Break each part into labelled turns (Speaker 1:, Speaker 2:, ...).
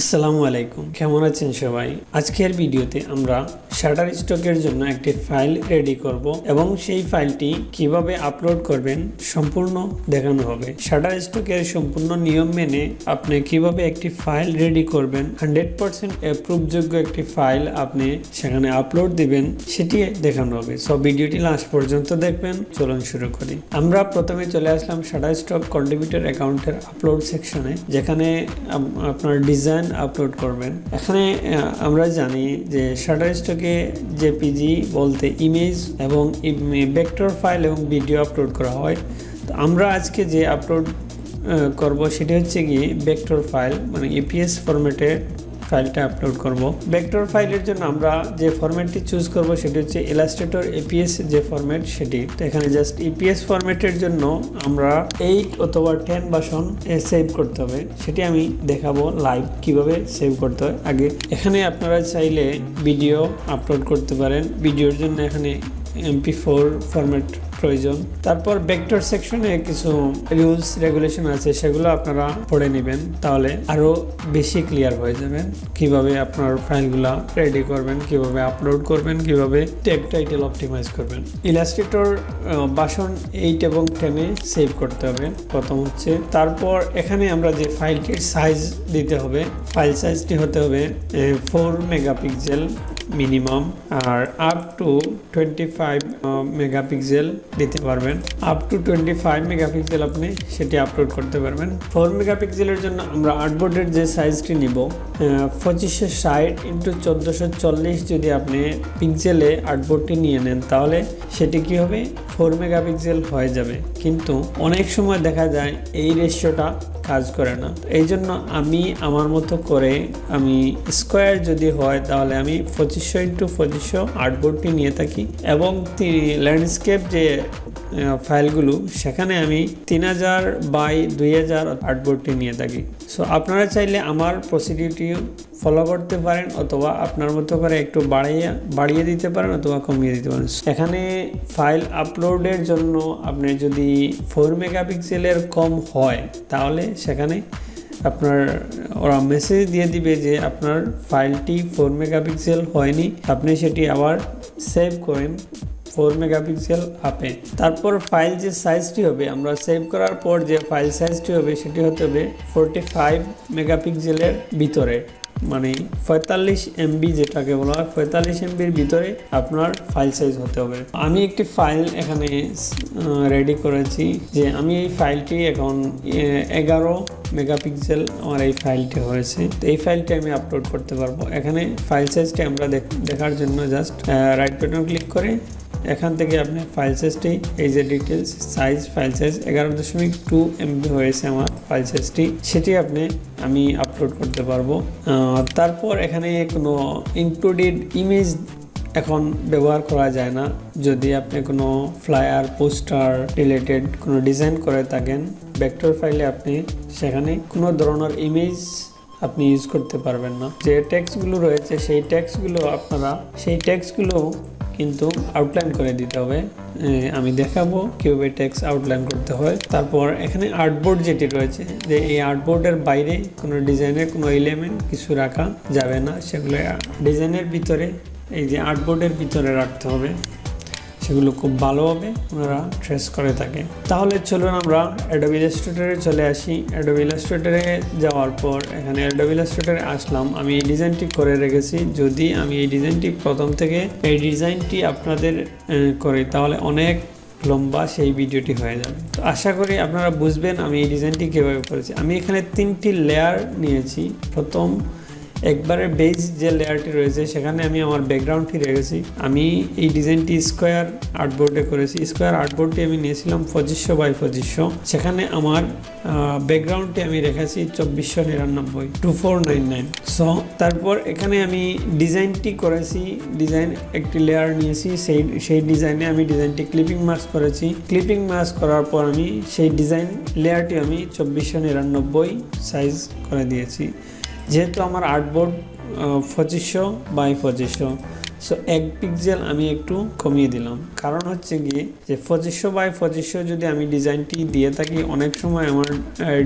Speaker 1: আসসালামু আলাইকুম, কেমন আছেন সবাই? আজকের ভিডিওতে আমরা শাটারস্টকের জন্য একটি ফাইল রেডি করব এবং সেই ফাইলটি কিভাবে আপলোড করবেন সম্পূর্ণ দেখানো হবে। শাটারস্টকের সম্পূর্ণ নিয়ম মেনে আপনি কিভাবে একটি ফাইল রেডি করবেন, 100% অ্যাপ্রুভযোগ্য একটি ফাইল আপনি সেখানে আপলোড দিবেন, সেটি দেখানো হবে। সব ভিডিওটি লাস্ট পর্যন্ত দেখবেন। চলুন শুরু করি। আমরা প্রথমে চলে আসলাম শাটারস্টক কন্ট্রিবিউটর অ্যাকাউন্টের আপলোড সেকশনে, যেখানে আপনার ডিজাইন আপলোড করবেন। এখানে আমরা জানি যে শাটারস্টকে জেপিজি বলতে ইমেজ এবং ভেক্টর ফাইল এবং ভিডিও আপলোড করা হয়। তো আমরা আজকে যে আপলোড করব সেটি হচ্ছে কি ভেক্টর ফাইল, মানে ইপিএস ফরম্যাটে ফাইলটা আপলোড করব। ভেক্টর ফাইলের জন্য আমরা যে ফরম্যাটটি চুজ করব সেটি হচ্ছে ইলাস্ট্রেটর এপিএস যে ফরম্যাট সেটি। তো এখানে জাস্ট ইপিএস ফরম্যাটের জন্য আমরা 8 অথবা 10 ভার্সন সেভ করতে হবে, সেটি আমি দেখাবো লাইভ কিভাবে সেভ করতে হয়। আগে এখানে আপনারা চাইলে ভিডিও আপলোড করতে পারেন, ভিডিওর জন্য এখানে MP4 ফরম্যাট প্রয়োজন। তারপর ভেক্টর সেকশনে কিছু রুলস রেগুলেশন আছে, সেগুলো আপনারা পড়ে নেবেন, তাহলে আরো বেশি ক্লিয়ার হয়ে যাবেন কিভাবে আপনার ফাইলগুলো রেডি করবেন, কিভাবে আপলোড করবেন, কিভাবে ট্যাগ টাইটেল অপটিমাইজ করবেন। ইলাস্ট্রেটর ভার্সন 8 এবং 10 এ সেভ করতে হবে প্রথম হচ্ছে। তারপর এখানে আমরা যে ফাইলটির সাইজ দিতে হবে, ফাইল সাইজটি হতে হবে 4 মেগাপিক্সেল মিনিমাম, আর আপ টু 25 মেগাপিক্সেল দিতে পারবেন। আপ টু 25 মেগাপিক্সেল আপনি সেটি আপলোড করতে পারবেন। 4 মেগাপিক্সেলের জন্য আমরা আর্টবোর্ডের যে সাইজটি নিব 2560 ইন্টু 1440 যদি আপনি পিক্সেলে আর্টবোর্ডটি নিয়ে নেন, তাহলে সেটি কি হবে 4 মেগাপিক্সেল হয়ে যাবে। কিন্তু অনেক সময় দেখা যায় এই রেশিওটা কাজ করে না। এই জন্য আমি আমার মতো করে আমি স্কোয়ার যদি হয় তাহলে আমি 2500 ইন্টু 2500 আর্টবোর্ডটি নিয়ে থাকি, এবং ল্যান্ডস্কেপ যে ফাইলগুলো সেখানে আমি 3000 বাই 2000 আর্টবোর্ডটি নিয়ে থাকি। সো আপনারা চাইলে আমার প্রসিডিউরটি ফলো করতে পারেন, অথবা আপনার মতো করে একটু বাড়িয়ে দিতে পারেন অথবা কমিয়ে দিতে পারেন। এখানে ফাইল আপলোডের জন্য আপনি যদি 4 মেগাপিক্সেলের কম হয় তাহলে সেখানে আপনার ওরা মেসেজ দিয়ে দিবে যে আপনার ফাইলটি 4 মেগাপিক্সেল হয়নি, আপনি সেটি আবার সেভ করেন 4 মেগাপিক্সেল আপে। তারপর ফাইল যে সাইজটি হবে, আমরা সেভ করার পর যে ফাইল সাইজটি হবে সেটি হতে হবে 45 মেগাপিক্সেলের ভিতরে, মানে 45 MB যেটাকে বলা হয়, 45 MBর ভিতরে আপনার ফাইল সাইজ হতে হবে। আমি একটি ফাইল এখানে রেডি করেছি, যে আমি এই ফাইলটি এখন 11 মেগাপিক্সেল আমার এই ফাইলটি হয়েছে। তো এই ফাইলটি আমি আপলোড করতে পারবো। এখানে ফাইল সাইজটি আমরা দেখার জন্য জাস্ট রাইট বাটন ক্লিক করে এখান থেকে আপনি ফাইল সাইজটি, এই যে details size, file size 11.2 MB হয়েছে আমার ফাইল সাইজটি, সেটি আমি আপলোড করতে পারবো। তারপর এখানে কোনো ইনক্লুডেড ইমেজ এখন ব্যবহার করা যায় না যদি আপনি কোনো ফ্লায়ার, পোস্টার রিলেটেড কোনো ডিজাইন করে থাকেন। ভেক্টর ফাইলে আপনি সেখানে কোনো ধরনের ইমেজ আপনি ইউজ করতে পারবেন না। যে টেক্সটগুলো রয়েছে সেই টেক্সটগুলো কিন্তু আউটলাইন করে দিতে হবে। আমি দেখাবো কিভাবে টেক্সট আউটলাইন করতে হয়। তারপর এখানে আর্টবোর্ড যেটি রয়েছে, যে এই আর্টবোর্ডের বাইরে কোনো ডিজাইনের কোনো এলিমেন্ট কিছু রাখা যাবে না, সেগুলো ডিজাইনের ভিতরে, এই যে আর্টবোর্ডের ভিতরে রাখতে হবে। সেগুলো খুব ভালোভাবে ওনারা ট্রেস করে থাকে। তাহলে চলুন আমরা অ্যাডোবি ইলাস্ট্রেটরে চলে আসি। অ্যাডোবি ইলাস্ট্রেটরে যাওয়ার পর এখানে অ্যাডোবি ইলাস্ট্রেটরে আসলাম। আমি এই ডিজাইনটি করে রেখেছি। যদি আমি এই ডিজাইনটি প্রথম থেকে এই ডিজাইনটি আপনাদের করি তাহলে অনেক লম্বা সেই ভিডিওটি হয়ে যাবে। তো আশা করি আপনারা বুঝবেন আমি এই ডিজাইনটি কীভাবে করেছি। আমি এখানে 3টি লেয়ার নিয়েছি। প্রথম একবারে বেজ যে লেয়ারটি রয়েছে সেখানে আমি আমার ব্যাকগ্রাউন্ডটি রেখেছি। আমি এই ডিজাইনটি স্কোয়ার আর্টবোর্ডে করেছি। স্কোয়ার আর্টবোর্ডটি আমি নিয়েছিলাম 2500 বাই 2500। সেখানে আমার ব্যাকগ্রাউন্ডটি আমি রেখেছি 2499 2499। সো তারপর এখানে আমি ডিজাইনটি করেছি, ডিজাইন একটি লেয়ার নিয়েছি, সেই ডিজাইনে আমি ডিজাইনটি ক্লিপিং মাস্ক করেছি। ক্লিপিং মাস্ক করার পর আমি সেই ডিজাইন লেয়ারটি আমি 2499 সাইজ করে দিয়েছি। যেহেতু আমার আর্টবোর্ড 2500 বাই 2500, সো 1 পিক্সেল আমি একটু কমিয়ে দিলাম, কারণ হচ্ছে গিয়ে যে 2500 বাই 2500 যদি আমি ডিজাইনটি দিয়ে থাকি, অনেক সময় আমার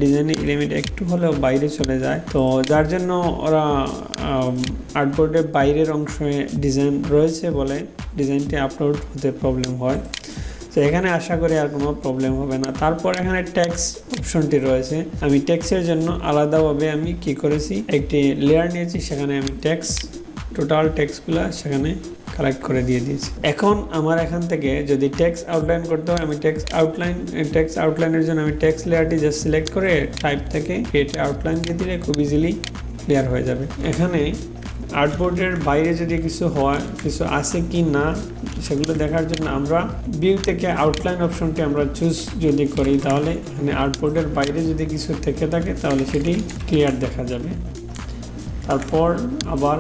Speaker 1: ডিজাইনের এলিমেন্ট একটু হলেও বাইরে চলে যায়। তো যার জন্য ওরা আর্টবোর্ডের বাইরের অংশে ডিজাইন রয়েছে বলে ডিজাইনটি আপলোড হতে প্রবলেম হয়। তো এখানে আশা করি আর কোনো প্রবলেম হবে না। তারপর এখানে ট্যাক্স অপশনটি রয়েছে, আমি ট্যাক্সের জন্য আলাদাভাবে আমি কি করেছি, একটি লেয়ার নিয়েছি, সেখানে আমি টোটাল ট্যাক্সগুলো সেখানে কালেক্ট করে দিয়ে দিয়েছি। এখন আমার এখান থেকে যদি ট্যাক্স আউটলাইন করতে হয়, আমি ট্যাক্স আউটলাইনের জন্য আমি ট্যাক্স লেয়ারটি জাস্ট সিলেক্ট করে টাইপ থেকে ক্রিয়েট আউটলাইন দিয়ে দিলে খুব ইজিলি ক্লিয়ার হয়ে যাবে। এখানে আর্টবোর্ডের বাইরে যদি কিছু আছে কি না সেগুলো দেখার জন্য আমরা ভিউ থেকে আউটলাইন অপশনটি আমরা চুজ যদি করি, তাহলে এখানে আর্টবোর্ডের বাইরে যদি কিছু থেকে থাকে তাহলে সেটি ক্লিয়ার দেখা যাবে। তারপর আবার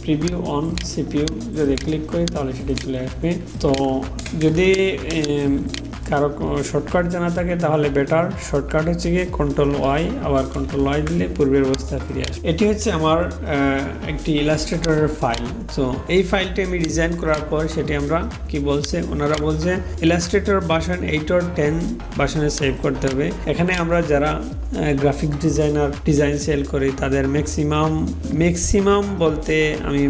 Speaker 1: প্রিভিউ অন সিপিইউ যদি ক্লিক করি তাহলে সেটি চলে আসবে। তো যদি কারো শর্টকাট জানা থাকে তাহলে বেটার, শর্টকাট হচ্ছে গিয়ে Ctrl+Y, আবার Ctrl+Y দিলে পূর্বের অবস্থায় ফিরে আসবে। এটি হচ্ছে আমার একটি ইলাস্ট্রেটরের ফাইল। তো এই ফাইলটি আমি ডিজাইন করার পর সেটি আমরা কি বলছে, ওনারা বলছে ইলাস্ট্রেটর ভার্সন 8 or 10 ভার্সনে সেভ করতে হবে। এখানে আমরা যারা গ্রাফিক ডিজাইন সেল করি তাদের ম্যাক্সিমাম বলতে আমি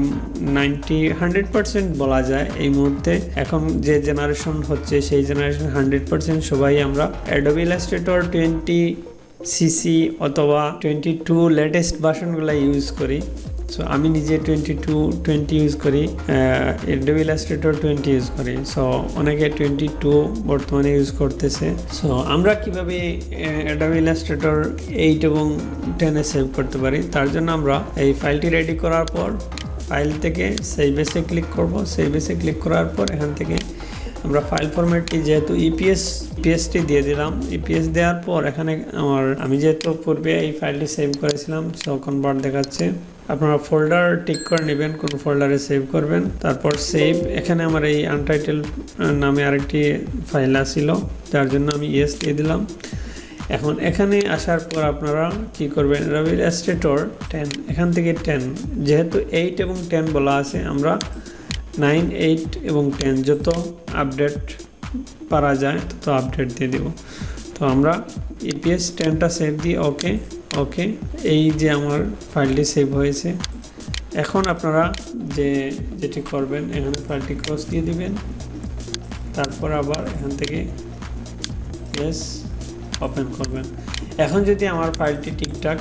Speaker 1: 100% বলা যায় এই মুহূর্তে। এখন যে জেনারেশন হচ্ছে সেই জেনারেশন 100% সবাই আমরা অ্যাডোবি ইলাস্ট্রেটর 20cc অথবা 22 লেটেস্ট ভার্সনগুলো ইউজ করি। সো আমি নিজে 20 ইউজ করি, অ্যাডোবি ইলাস্ট্রেটর 20 ইউজ করি। সো অনেকে 22 বর্তমানে ইউজ করতেছে। সো আমরা কিভাবে অ্যাডোবি ইলাস্ট্রেটর 8 এবং 10 এ সেভ করতে পারি, তার জন্য আমরা এই ফাইলটি রেডি করার পর ফাইল থেকে সেভে ক্লিক করব। সেভে ক্লিক করার পর এখান থেকে আমরা ফাইল ফরম্যাটটি যেহেতু ইপিএসটি দিয়ে দিলাম। ইপিএস দেওয়ার পর এখানে আমি যেহেতু পূর্বে এই ফাইলটি সেভ করেছিলাম, সো কনভার্ট দেখাচ্ছে। আপনারা ফোল্ডার টিক করে নেবেন কোন ফোল্ডারে সেভ করবেন। তারপর সেভ, এখানে আমার এই আনটাইটেল নামে আরেকটি ফাইল আসছিল, যার জন্য আমি ইয়েস দিয়ে দিলাম। এখন এখানে আসার পর আপনারা কি করবেন, অ্যাডোবি ইলাস্ট্রেটর 10, এখান থেকে 10 যেহেতু 8 এবং 10 বলা আছে, আমরা 9, 8 এবং 10 যত আপডেট পারা যায় তত আপডেট দিয়ে দেব। তো আমরা ইপিএস 10টা সেভ দিই, ওকে। এই যে আমার ফাইলটি সেভ হয়েছে। এখন আপনারা যেটি করবেন, এখানে ফাইলটি ক্লোজ দিয়ে দিবেন। তারপর আবার এখান থেকে ইয়েস ওপেন করবেন। এখন যদি আমার ফাইলটি ঠিকঠাক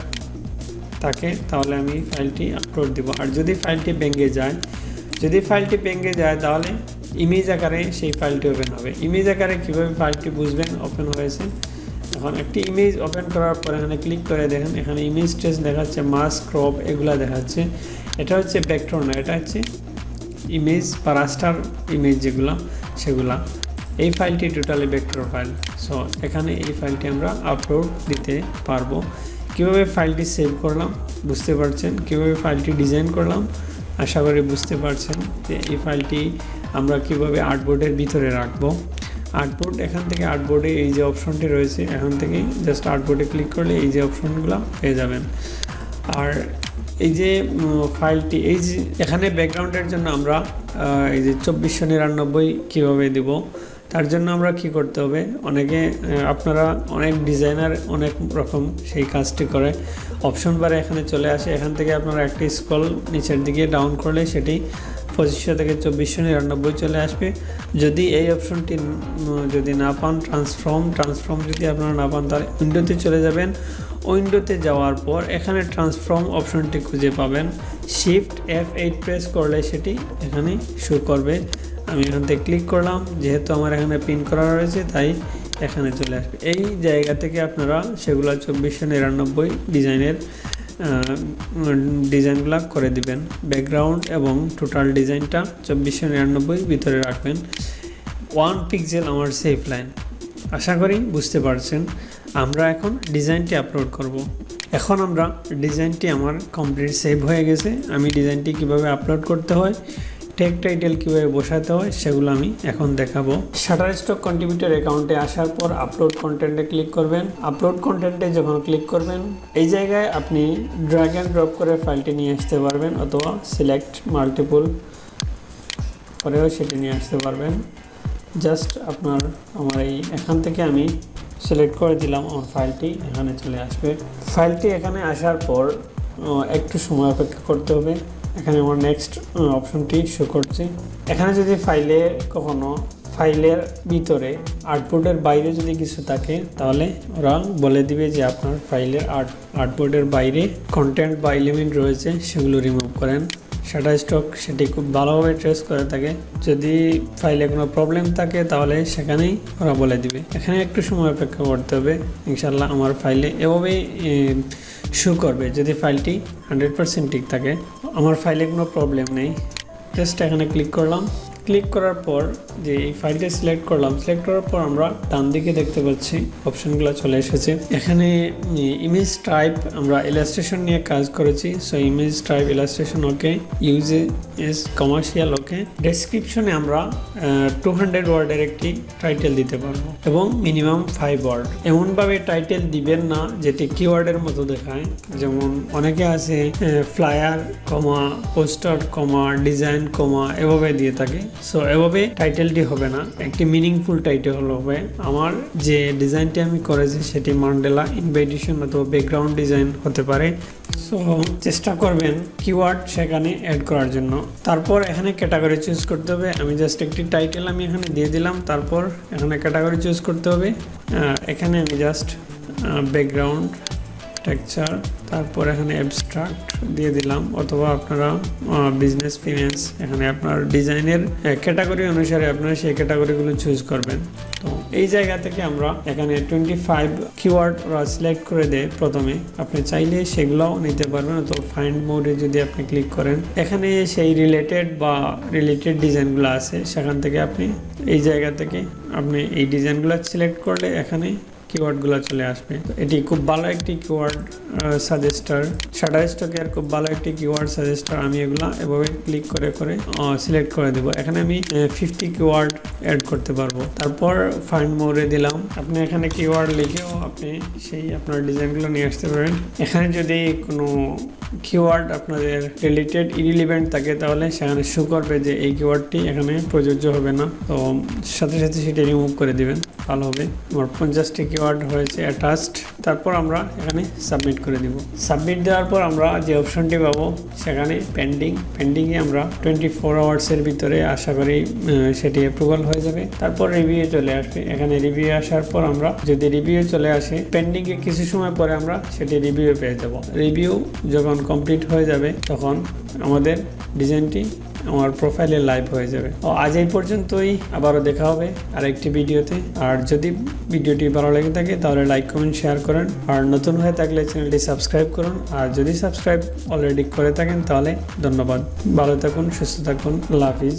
Speaker 1: থাকে তাহলে আমি ফাইলটি আপলোড দিব। আর যদি ফাইলটি ভেঙে যায় তাহলে ইমেজ আকারে সেই ফাইলটি ওপেন হবে। ইমেজ আকারে কীভাবে ফাইলটি বুঝবেন ওপেন হয়েছে, এখন একটি ইমেজ ওপেন করার পর এখানে ক্লিক করে দেখেন, এখানে ইমেজ ট্রেস দেখাচ্ছে, মাস্ক, ক্রপ এগুলা দেখাচ্ছে। এটা হচ্ছে ভেক্টর না, এটা হচ্ছে ইমেজ বা রাস্টার ইমেজ সেগুলা। এই ফাইলটি টোটালি ভেক্টর ফাইল। সো এখানে এই ফাইলটি আমরা আপলোড দিতে পারবো। কীভাবে ফাইলটি সেভ করলাম বুঝতে পারছেন, কীভাবে ফাইলটি ডিজাইন করলাম আশা করি বুঝতে পারছেন যে এই ফাইলটি আমরা কীভাবে আর্টবোর্ডের ভিতরে রাখবো। আর্টবোর্ড, এখান থেকে আর্টবোর্ডে এই যে অপশনটি রয়েছে, এখান থেকে জাস্ট আর্টবোর্ডে ক্লিক করলে এই যে অপশনগুলো পেয়ে যাবেন। আর এই যে ফাইলটি, এই যে এখানে ব্যাকগ্রাউন্ডের জন্য আমরা এই যে 2499 কীভাবে দেব, তার জন্য আমরা কি করতে হবে, আপনারা অনেক ডিজাইনার অনেক রকম সেই কাজটি করে। অপশন বারে এখানে চলে আসে, এখান থেকে আপনারা একটি স্ক্রল নিচের দিকে ডাউন করলে সেটি 2500 থেকে 2499 চলে আসবে। যদি এই অপশনটি যদি না পান, ট্রান্সফর্ম যদি আপনারা না পান তাহলে উইন্ডোতে চলে যাবেন। উইন্ডোতে যাওয়ার পর এখানে ট্রান্সফর্ম অপশনটি খুঁজে পাবেন, শিফট F8 প্রেস করলে সেটি এখানে শো করবে। আমি এখান থেকে ক্লিক করলাম, যেহেতু আমার এখানে পিন করা রয়েছে তাই এখানে চলে আসবে। এই জায়গা থেকে আপনারা সেগুলো 2499 ডিজাইনগুলো করে দিবেন। ব্যাকগ্রাউন্ড এবং টোটাল ডিজাইনটা 2499 ভিতরে রাখবেন। 1 পিক্সেল আমার সেভ লাইন। আশা করি বুঝতে পারছেন। আমরা এখন ডিজাইনটি আপলোড করব। এখন আমরা ডিজাইনটি আমার কমপ্লিট সেভ হয়ে গেছে। আমি ডিজাইনটি কিভাবে আপলোড করতে হয়, টেক টাইটেল কীভাবে বসাতে হয় সেগুলো আমি এখন দেখাবো। শাটারস্টক কন্ট্রিবিউটর অ্যাকাউন্টে আসার পর আপলোড কন্টেন্টে ক্লিক করবেন। আপলোড কন্টেন্টে যখন ক্লিক করবেন এই জায়গায় আপনি ড্র্যাগ অ্যান্ড ড্রপ করে ফাইলটি নিয়ে আসতে পারবেন, অথবা সিলেক্ট মাল্টিপল পরেও সেটি নিয়ে আসতে পারবেন। জাস্ট আমার এখান থেকে আমি সিলেক্ট করে দিলাম, আমার ফাইলটি এখানে চলে আসবে। ফাইলটি এখানে আসার পর একটু সময় অপেক্ষা করতে হবে। এখানে আমার নেক্সট অপশনটি শো করছে। এখানে যদি কখনো ফাইলের ভিতরে আর্টবোর্ডের বাইরে যদি কিছু থাকে তাহলে ওরা বলে দিবে যে আপনার ফাইলের আর্টবোর্ডের বাইরে কন্টেন্ট বা এলিমেন্ট রয়েছে, সেগুলো রিমুভ করেন। শাটারস্টক সেটি খুব ভালোভাবে ট্রেস করে থাকে। যদি ফাইলে কোনো প্রবলেম থাকে তাহলে সেখানেই ওরা বলে দিবে। এখানে একটু সময় অপেক্ষা করতে হবে। ইনশাল্লাহ আমার ফাইলে এভাবেই শো করবে যদি ফাইলটি 100% ঠিক থাকে। আমার ফাইলে কোনো প্রবলেম নেই। জাস্ট এখানে ক্লিক করলাম। ক্লিক করার পর যে এই ফাইলটা সিলেক্ট করলাম, সিলেক্ট করার পর আমরা ডান দিকে দেখতে পাচ্ছি অপশনগুলো চলে এসেছে। এখানে ইমেজ টাইপ আমরা ইলাস্ট্রেশন নিয়ে কাজ করেছি, so image type illustration okay, usage is commercial okay. ডেসক্রিপশনে আমরা 200 ওয়ার্ডের একটি টাইটেল দিতে পারবো এবং মিনিমাম 5 ওয়ার্ড। এমনভাবে টাইটেল দিবেন না যেটি কিওয়ার্ডের মতো দেখায়, যেমন অনেকে আছে ফ্লায়ার কমা পোস্টার কমা ডিজাইন কমা এভাবে দিয়ে থাকে। সো এভাবে টাইটেলটি হবে না, একটি মিনিংফুল টাইটেল হবে। আমার যে ডিজাইনটি আমি করেছি সেটি মান্ডেলা ইনভাইটেশন অথবা ব্যাকগ্রাউন্ড ডিজাইন হতে পারে। সো চেষ্টা করবেন কিওয়ার্ড সেখানে অ্যাড করার জন্য। তারপর এখানে ক্যাটাগরি চুজ করতে হবে। আমি জাস্ট একটি টাইটেল আমি এখানে দিয়ে দিলাম। তারপর এখানে ক্যাটাগরি চুজ করতে হবে। এখানে আমি জাস্ট ব্যাকগ্রাউন্ড টেক্সচার, তারপর এখানে অ্যাবস্ট্রাক্ট দিয়ে দিলাম, অথবা আপনারা বিজনেস ফিন্যান্স, এখানে আপনার ডিজাইনের ক্যাটাগরি অনুসারে আপনারা সেই ক্যাটাগরিগুলো চুজ করবেন। তো এই জায়গা থেকে আমরা এখানে 25 কিওয়ার্ড ওরা সিলেক্ট করে দেয় প্রথমে। আপনি চাইলে সেগুলোও নিতে পারবেন, তো ফাইন্ড মোডে যদি আপনি ক্লিক করেন এখানে সেই রিলেটেড ডিজাইনগুলো আছে, সেখান থেকে আপনি এই জায়গা থেকে আপনি এই ডিজাইনগুলো সিলেক্ট করলে এখানে কিওয়ার্ডগুলো চলে আসবে। তো এটি খুব ভালো একটি কিওয়ার্ড সাজেস্টার, শাটারস্টকের খুব ভালো একটি কিওয়ার্ড সাজেস্টার। আমি এগুলো এভাবে ক্লিক করে সিলেক্ট করে দেবো। এখানে আমি 50 কিওয়ার্ড অ্যাড করতে পারবো। তারপর ফাইন্ড মোরে দিলাম। আপনি এখানে কিওয়ার্ড লিখেও আপনি সেই আপনার ডিজাইনগুলো নিয়ে আসতে পারেন। এখানে যদি কোনো কিওয়ার্ড আপনাদের ইরিলিভেন্ট থাকে তাহলে সেখানে শো করবে যে এই কিওয়ার্ডটি এখানে প্রযোজ্য হবে না, তো সাথে সাথে সেটা রিমুভ করে দিবেন, ভালো হবে। আমার 50টি কিওয়ার্ড হয়েছে অ্যাটাচড। তারপর আমরা এখানে সাবমিট করে দিব। সাবমিট দেওয়ার পর আমরা যে অপশনটি পাবো সেখানে পেন্ডিংয়ে আমরা 24 আওয়ার্সের ভিতরে আশা করি সেটি অ্যাপ্রুভাল হয়ে যাবে। তারপর রিভিউ চলে আসবে। এখানে রিভিউ আসার পর আমরা যদি রিভিউ চলে আসে, পেন্ডিংয়ে কিছু সময় পরে আমরা সেটি রিভিউ পেয়ে যাব। রিভিউ যখন কমপ্লিট হয়ে যাবে তখন আমাদের ডিজাইনটি আমার প্রোফাইলে লাইভ হয়ে যাবে। আজ এই পর্যন্তই, আবারও দেখা হবে আরেকটি ভিডিওতে। আর যদি ভিডিওটি ভালো লেগে থাকে তাহলে লাইক কমেন্ট শেয়ার করেন, আর নতুন হয়ে থাকলে চ্যানেলটি সাবস্ক্রাইব করুন। আর যদি সাবস্ক্রাইব অলরেডি করে থাকেন তাহলে ধন্যবাদ। ভালো থাকুন, সুস্থ থাকুন, আল্লাহ হাফিজ।